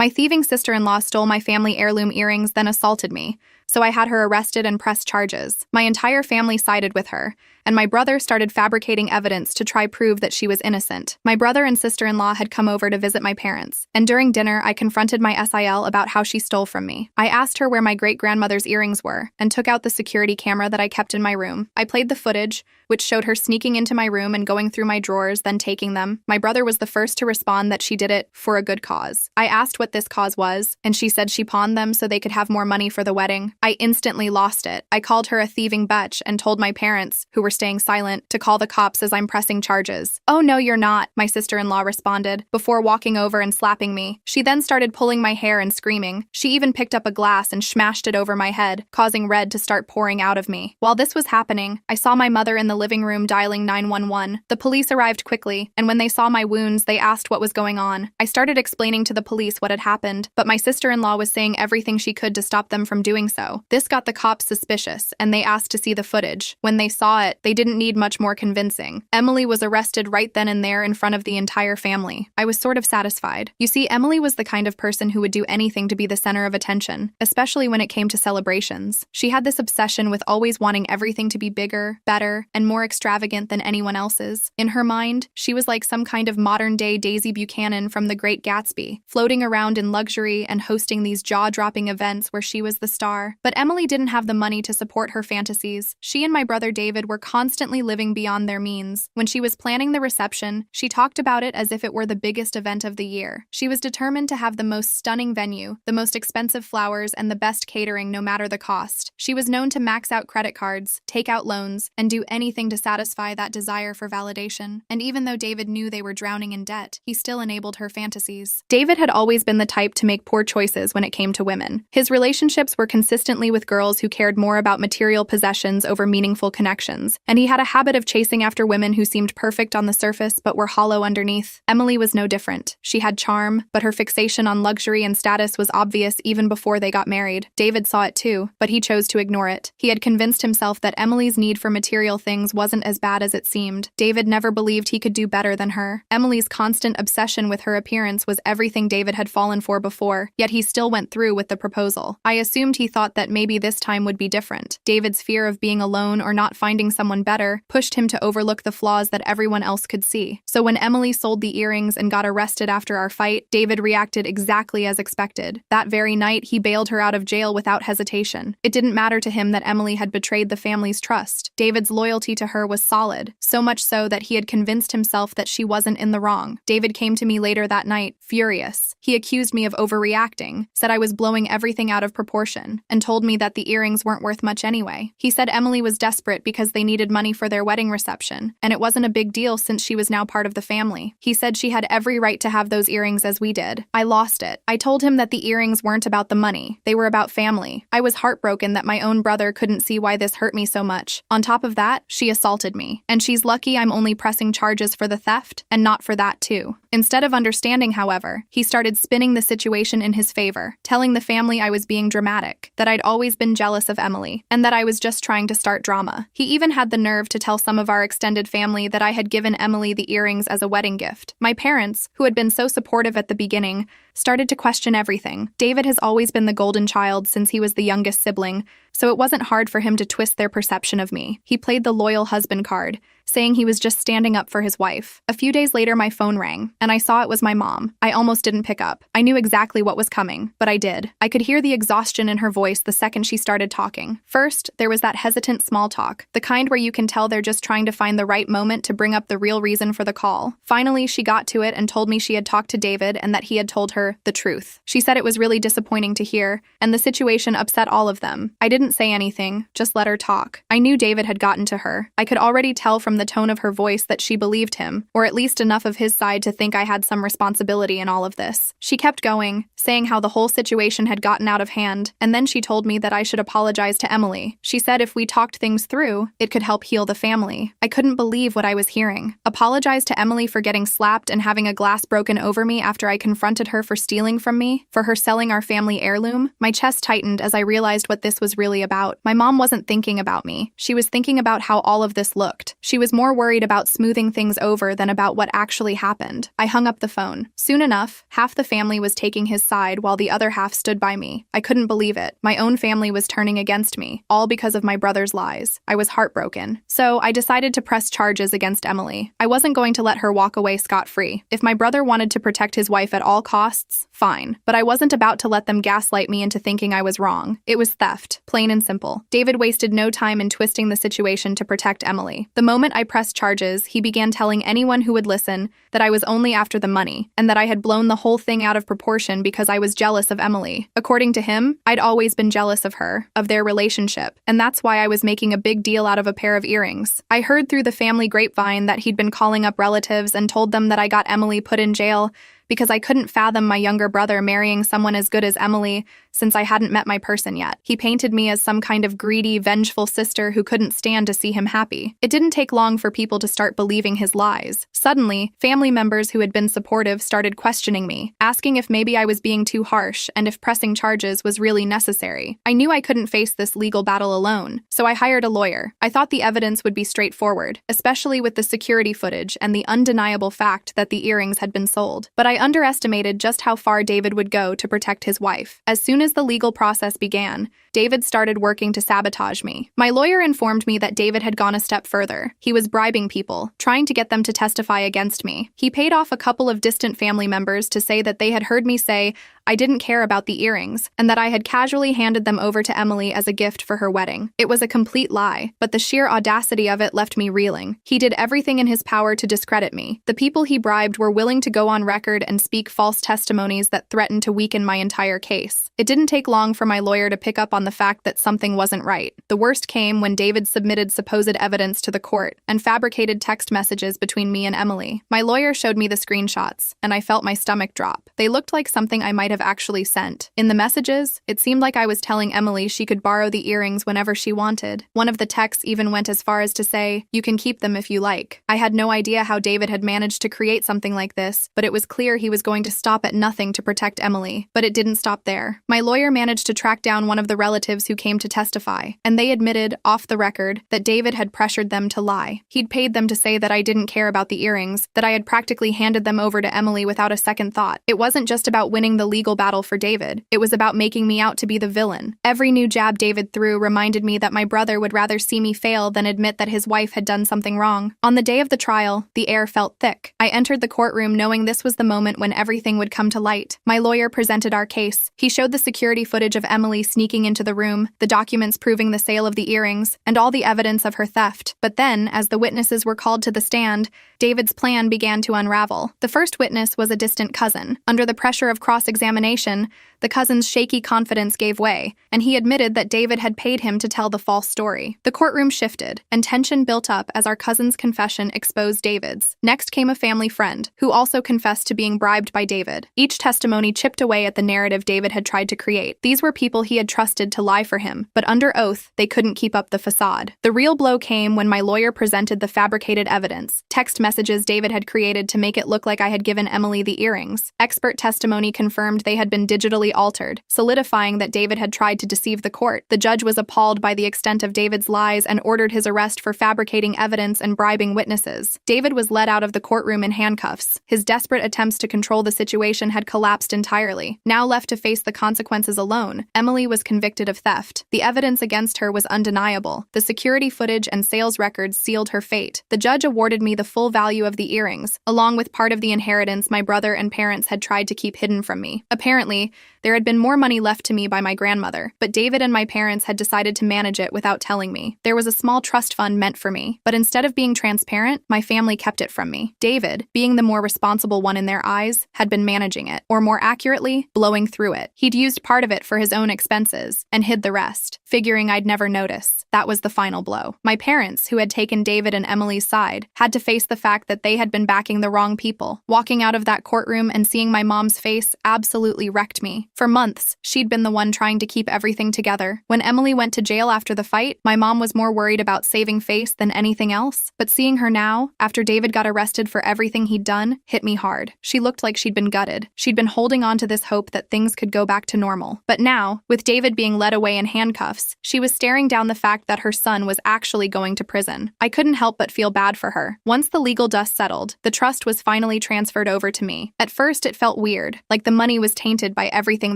My thieving sister-in-law stole my family heirloom earrings, then assaulted me, so I had her arrested and pressed charges. My entire family sided with her, and my brother started fabricating evidence to try prove that she was innocent. My brother and sister-in-law had come over to visit my parents, and during dinner I confronted my SIL about how she stole from me. I asked her where my great-grandmother's earrings were, and took out the security camera that I kept in my room. I played the footage, which showed her sneaking into my room and going through my drawers, then taking them. My brother was the first to respond that she did it for a good cause. I asked what this cause was, and she said she pawned them so they could have more money for the wedding. I instantly lost it. I called her a thieving bitch and told my parents, who were staying silent, to call the cops as I'm pressing charges. "Oh no, you're not," my sister-in-law responded, before walking over and slapping me. She then started pulling my hair and screaming. She even picked up a glass and smashed it over my head, causing red to start pouring out of me. While this was happening, I saw my mother in the living room dialing 911. The police arrived quickly, and when they saw my wounds, they asked what was going on. I started explaining to the police what had happened, but my sister-in-law was saying everything she could to stop them from doing so. This got the cops suspicious, and they asked to see the footage. When they saw it, they didn't need much more convincing. Emily was arrested right then and there in front of the entire family. I was sort of satisfied. You see, Emily was the kind of person who would do anything to be the center of attention, especially when it came to celebrations. She had this obsession with always wanting everything to be bigger, better, and more extravagant than anyone else's. In her mind, she was like some kind of modern-day Daisy Buchanan from The Great Gatsby, floating around in luxury and hosting these jaw-dropping events where she was the star. But Emily didn't have the money to support her fantasies. She and my brother David were constantly living beyond their means. When she was planning the reception, she talked about it as if it were the biggest event of the year. She was determined to have the most stunning venue, the most expensive flowers, and the best catering no matter the cost. She was known to max out credit cards, take out loans, and do anything to satisfy that desire for validation. And even though David knew they were drowning in debt, he still enabled her fantasies. David had always been the type to make poor choices when it came to women. His relationships were consistently with girls who cared more about material possessions over meaningful connections, and he had a habit of chasing after women who seemed perfect on the surface but were hollow underneath. Emily was no different. She had charm, but her fixation on luxury and status was obvious even before they got married. David saw it too, but he chose to ignore it. He had convinced himself that Emily's need for material things wasn't as bad as it seemed. David never believed he could do better than her. Emily's constant obsession with her appearance was everything David had fallen for before, yet he still went through with the proposal. I assumed he thought that maybe this time would be different. David's fear of being alone or not finding someone better pushed him to overlook the flaws that everyone else could see. So when Emily sold the earrings and got arrested after our fight, David reacted exactly as expected. That very night, he bailed her out of jail without hesitation. It didn't matter to him that Emily had betrayed the family's trust. David's loyalty to her was solid, so much so that he had convinced himself that she wasn't in the wrong. David came to me later that night, furious. He accused me of overreacting, said I was blowing everything out of proportion, and told me that the earrings weren't worth much anyway. He said Emily was desperate because they needed money for their wedding reception, and it wasn't a big deal since she was now part of the family. He said she had every right to have those earrings as we did. I lost it. I told him that the earrings weren't about the money, they were about family. I was heartbroken that my own brother couldn't see why this hurt me so much. On top of that, she assaulted me, and she's lucky I'm only pressing charges for the theft, and not for that too. Instead of understanding, however, he started spinning the situation in his favor, telling the family I was being dramatic, that I'd always been jealous of Emily, and that I was just trying to start drama. He even had the nerve to tell some of our extended family that I had given Emily the earrings as a wedding gift. My parents, who had been so supportive at the beginning, started to question everything. David has always been the golden child since he was the youngest sibling, so it wasn't hard for him to twist their perception of me. He played the loyal husband card, saying he was just standing up for his wife. A few days later, my phone rang, and I saw it was my mom. I almost didn't pick up. I knew exactly what was coming, but I did. I could hear the exhaustion in her voice the second she started talking. First, there was that hesitant small talk, the kind where you can tell they're just trying to find the right moment to bring up the real reason for the call. Finally, she got to it and told me she had talked to David and that he had told her the truth. She said it was really disappointing to hear, and the situation upset all of them. I didn't say anything, just let her talk. I knew David had gotten to her. I could already tell from the tone of her voice that she believed him, or at least enough of his side to think I had some responsibility in all of this. She kept going, saying how the whole situation had gotten out of hand, and then she told me that I should apologize to Emily. She said if we talked things through, it could help heal the family. I couldn't believe what I was hearing. Apologize to Emily for getting slapped and having a glass broken over me after I confronted her for stealing from me, for her selling our family heirloom? My chest tightened as I realized what this was really really about. My mom wasn't thinking about me. She was thinking about how all of this looked. She was more worried about smoothing things over than about what actually happened. I hung up the phone. Soon enough, half the family was taking his side while the other half stood by me. I couldn't believe it. My own family was turning against me, all because of my brother's lies. I was heartbroken. So I decided to press charges against Emily. I wasn't going to let her walk away scot-free. If my brother wanted to protect his wife at all costs, fine. But I wasn't about to let them gaslight me into thinking I was wrong. It was theft, plain and simple. David wasted no time in twisting the situation to protect Emily. The moment I pressed charges, he began telling anyone who would listen that I was only after the money, and that I had blown the whole thing out of proportion because I was jealous of Emily. According to him, I'd always been jealous of her, of their relationship, and that's why I was making a big deal out of a pair of earrings. I heard through the family grapevine that he'd been calling up relatives and told them that I got Emily put in jail because I couldn't fathom my younger brother marrying someone as good as Emily since I hadn't met my person yet. He painted me as some kind of greedy, vengeful sister who couldn't stand to see him happy. It didn't take long for people to start believing his lies. Suddenly, family members who had been supportive started questioning me, asking if maybe I was being too harsh and if pressing charges was really necessary. I knew I couldn't face this legal battle alone, so I hired a lawyer. I thought the evidence would be straightforward, especially with the security footage and the undeniable fact that the earrings had been sold. But I underestimated just how far David would go to protect his wife. As soon as the legal process began, David started working to sabotage me. My lawyer informed me that David had gone a step further. He was bribing people, trying to get them to testify against me. He paid off a couple of distant family members to say that they had heard me say I didn't care about the earrings, and that I had casually handed them over to Emily as a gift for her wedding. It was a complete lie, but the sheer audacity of it left me reeling. He did everything in his power to discredit me. The people he bribed were willing to go on record and speak false testimonies that threatened to weaken my entire case. It didn't take long for my lawyer to pick up on the fact that something wasn't right. The worst came when David submitted supposed evidence to the court and fabricated text messages between me and Emily. My lawyer showed me the screenshots, and I felt my stomach drop. They looked like something I might have actually sent. In the messages, it seemed like I was telling Emily she could borrow the earrings whenever she wanted. One of the texts even went as far as to say, "You can keep them if you like." I had no idea how David had managed to create something like this, but it was clear he was going to stop at nothing to protect Emily. But it didn't stop there. My lawyer managed to track down one of the relatives who came to testify, and they admitted, off the record, that David had pressured them to lie. He'd paid them to say that I didn't care about the earrings, that I had practically handed them over to Emily without a second thought. It wasn't just about winning the legal battle for David. It was about making me out to be the villain. Every new jab David threw reminded me that my brother would rather see me fail than admit that his wife had done something wrong. On the day of the trial, the air felt thick. I entered the courtroom knowing this was the moment when everything would come to light. My lawyer presented our case. He showed the security footage of Emily sneaking into the room, the documents proving the sale of the earrings, and all the evidence of her theft. But then, as the witnesses were called to the stand, David's plan began to unravel. The first witness was a distant cousin. Under the pressure of cross-examination, the cousin's shaky confidence gave way, and he admitted that David had paid him to tell the false story. The courtroom shifted, and tension built up as our cousin's confession exposed David's. Next came a family friend, who also confessed to being bribed by David. Each testimony chipped away at the narrative David had tried to create. These were people he had trusted to lie for him, but under oath, they couldn't keep up the facade. The real blow came when my lawyer presented the fabricated evidence, text messages David had created to make it look like I had given Emily the earrings. Expert testimony confirmed they had been digitally altered, solidifying that David had tried to deceive the court. The judge was appalled by the extent of David's lies and ordered his arrest for fabricating evidence and bribing witnesses. David was led out of the courtroom in handcuffs. His desperate attempts to control the situation had collapsed entirely. Now left to face the consequences alone, Emily was convicted of theft. The evidence against her was undeniable. The security footage and sales records sealed her fate. The judge awarded me the full value of the earrings, along with part of the inheritance my brother and parents had tried to keep hidden from me. Apparently, there had been more money left to me by my grandmother, but David and my parents had decided to manage it without telling me. There was a small trust fund meant for me, but instead of being transparent, my family kept it from me. David, being the more responsible one in their eyes, had been managing it, or more accurately, blowing through it. He'd used part of it for his own expenses, and hid the rest, figuring I'd never notice. That was the final blow. My parents, who had taken David and Emily's side, had to face the fact that they had been backing the wrong people. Walking out of that courtroom and seeing my mom's face absolutely absolutely wrecked me. For months, she'd been the one trying to keep everything together. When Emily went to jail after the fight, my mom was more worried about saving face than anything else. But seeing her now, after David got arrested for everything he'd done, hit me hard. She looked like she'd been gutted. She'd been holding on to this hope that things could go back to normal. But now, with David being led away in handcuffs, she was staring down the fact that her son was actually going to prison. I couldn't help but feel bad for her. Once the legal dust settled, the trust was finally transferred over to me. At first, it felt weird, like the money was tainted by everything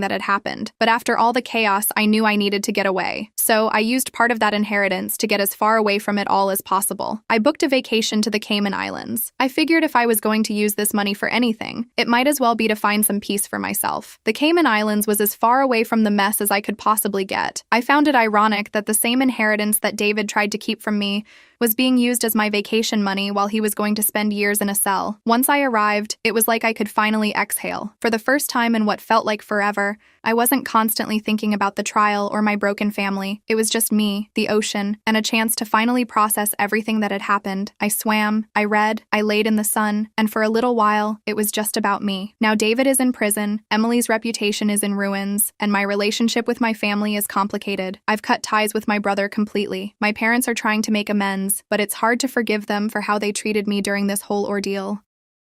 that had happened. But after all the chaos, I knew I needed to get away. So I used part of that inheritance to get as far away from it all as possible. I booked a vacation to the Cayman Islands. I figured if I was going to use this money for anything, it might as well be to find some peace for myself. The Cayman Islands was as far away from the mess as I could possibly get. I found it ironic that the same inheritance that David tried to keep from me was being used as my vacation money while he was going to spend years in a cell. Once I arrived, it was like I could finally exhale. For the first time in what felt like forever, I wasn't constantly thinking about the trial or my broken family. It was just me, the ocean, and a chance to finally process everything that had happened. I swam, I read, I laid in the sun, and for a little while, it was just about me. Now David is in prison, Emily's reputation is in ruins, and my relationship with my family is complicated. I've cut ties with my brother completely. My parents are trying to make amends, but it's hard to forgive them for how they treated me during this whole ordeal.